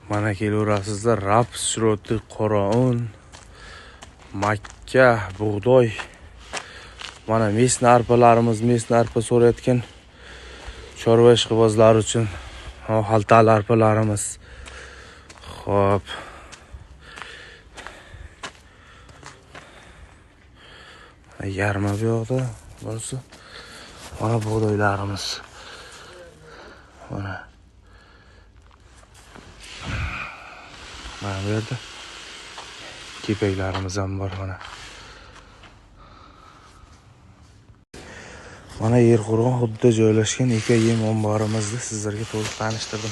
Mana kelaverasizlar, raps shiroti, qora un, makka, bug'doy. Mana mesna arpalarimiz, mesna arpa so'rayotgan chorva ishqibozlar uchun xaltali arpalarimiz. Xo'p. Yarmi bu yoqda, bunisi. Mana bug'doylarimiz. Mana. Mana bu yerda kepaklarimiz ham bor mana. Mana Yerqo'rg'on hududida joylashgan eka yem omborimizni sizlarga to'liq tanishtirdim.